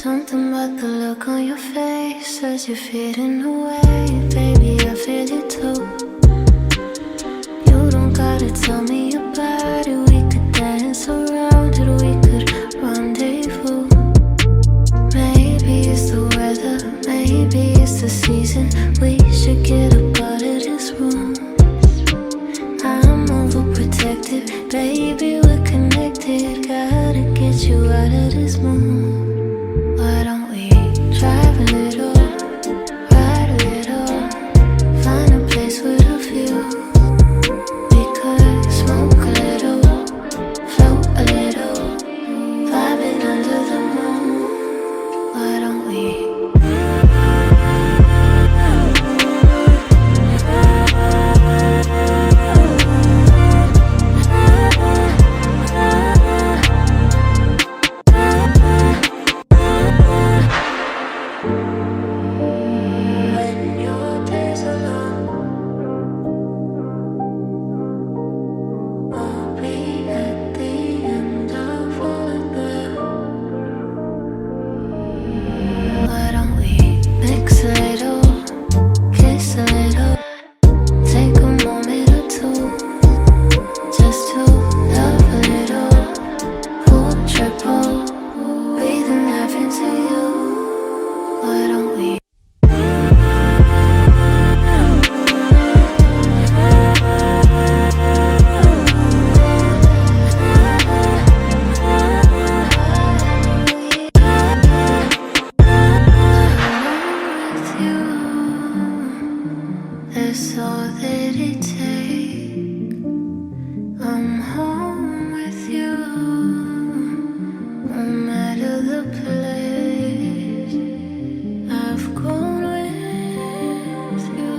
Something about the look on your face as you're fading away. Baby, I feel you too. You don't gotta tell me about it. We could dance around it, we could rendezvous. Maybe it's the weather, maybe it's the season. We should get up out of this room. I'm overprotective, baby, we're connected. Gotta get you out of this mood. Why don't we drive a little, ride a little, find a place with a view. We could smoke a little, float a little, vibing under the moon. Why don't we? That's all that it takes. I'm home with you, no matter the place. I've grown with you,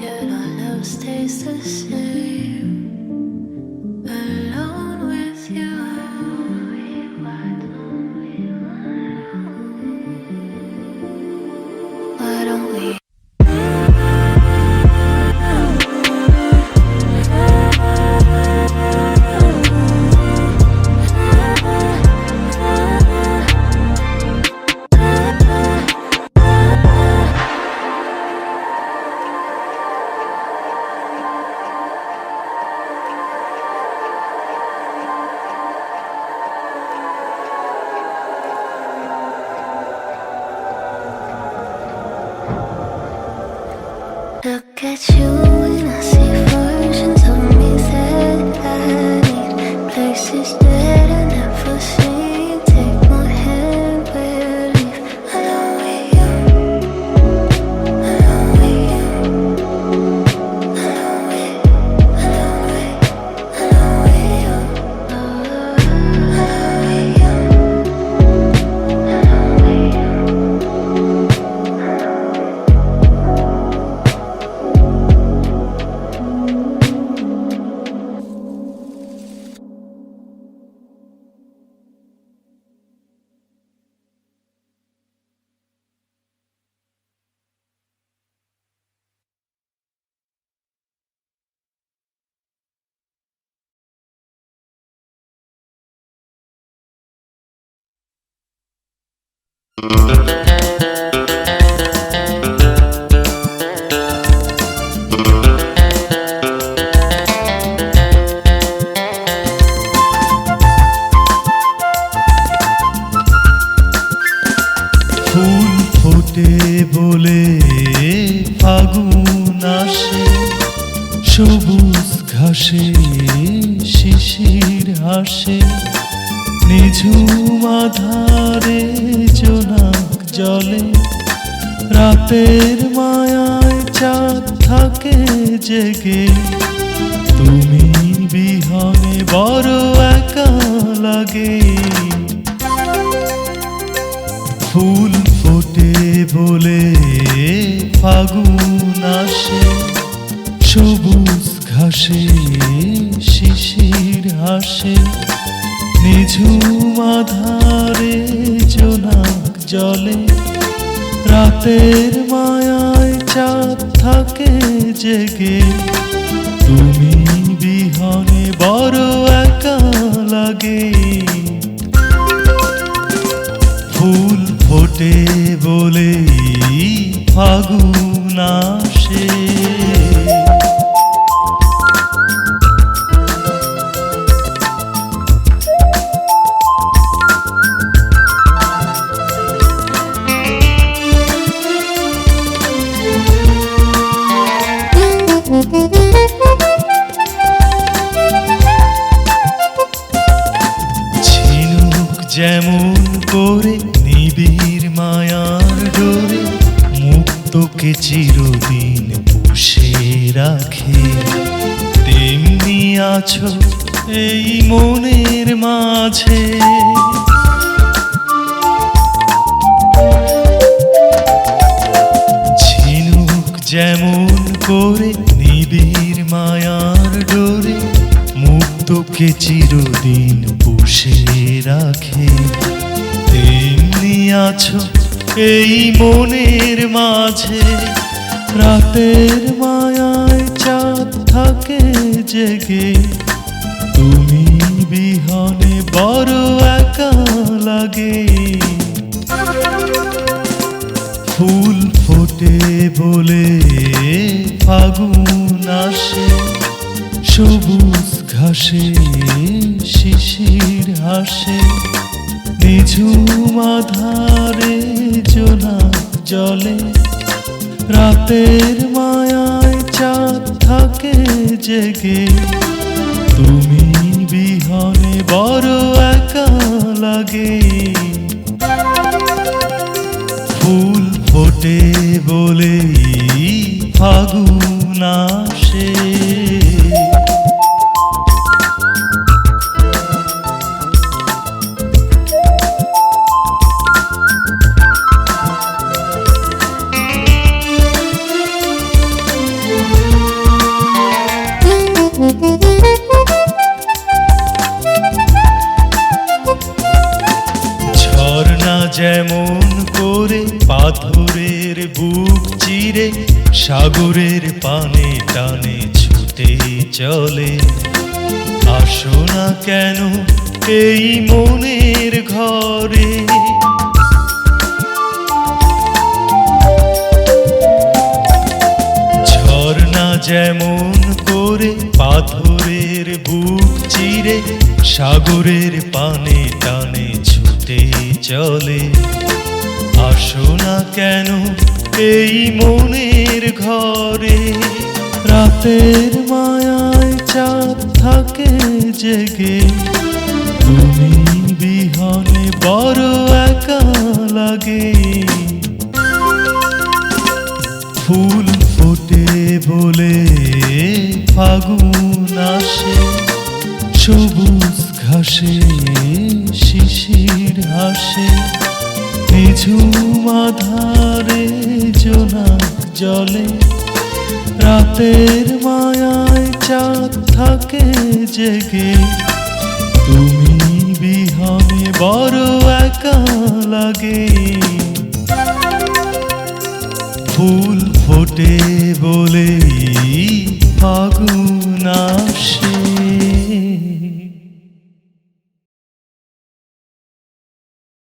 yet our love stays the same. Alone with you, why don't we? Look at you and I see versions of me that I need. Places that I never seen. Take my hand, we'll leave. Alone with you, alone with you, alone with you, alone with you, alone with you. ফুল ফোটে বলে ফাগুন আসে, সবুজ ঘাসে শিশির হাসে, নিঝুম আধারে জোনাক জলে, রাতের মায়ায় চাঁদ থাকে জেগে। তুমি বিহনে বড় একা লাগে। ফুল ফোটে বলে ফাগুন আসে, সবুজ ঘাসে শিশির হাসে, নিঝুম আধারে জোনাক জলে রাতের মায়ায় চাঁদ থাকে জেগে তুমি বিহনে বড় একা লাগে ফুল ফোটে বলে ফাগুন আসে ঝিনুক যেমন করে নিবিড় মায়ার ডোরে মুক্তকে চিরদিন পুষে রাখে তেমনি আছো এই মনের মাঝে ঝিনুক যেমন করে নিবিড় মায়ার ডোরে মুক্তকে চিরদিন পুষে রাখে তেমনি আছো এই মনের মাঝে রাতের মায়ায় চাঁদ থাকে জেগে তুমি বিহনে বড় একা লাগে ফুল ফোটে বলে ফাগুন আসে সবুজ ঘাসে শিশির হাসে নিঝুম আধারে জোনাক জলে রাতের মায়ায় চাঁদ থাকে জেগে তুমি বিহনে বড় একা লাগে ফুল ফোটে বলে ফাগুন আসে ঝর্ণা যেমন করে পাথরের বুক চিরে সাগরের পানে টানে ছুটে চলে আসো না কেন এই মনের ঘরে ঝর্ণা যেমন করে পাথরের বুক চিরে সাগরের পানে টানে ছুটে চলে আসো না কেন এই মনের ঘরে রাতের মায়ায় চাঁদ থাকে জেগে তুমি বিহনে বড় একা লাগে ফুল ফোটে বলে ফাগুন আসে সবুজ ঘাসে শিশির হাসে নিঝুম আধারে জোনাক জলে রাতের মায়ায় চাঁদ থাকে জেগে তুমি বিহনে বড় একা লাগে ফুল ফোটে বলে ফাগুন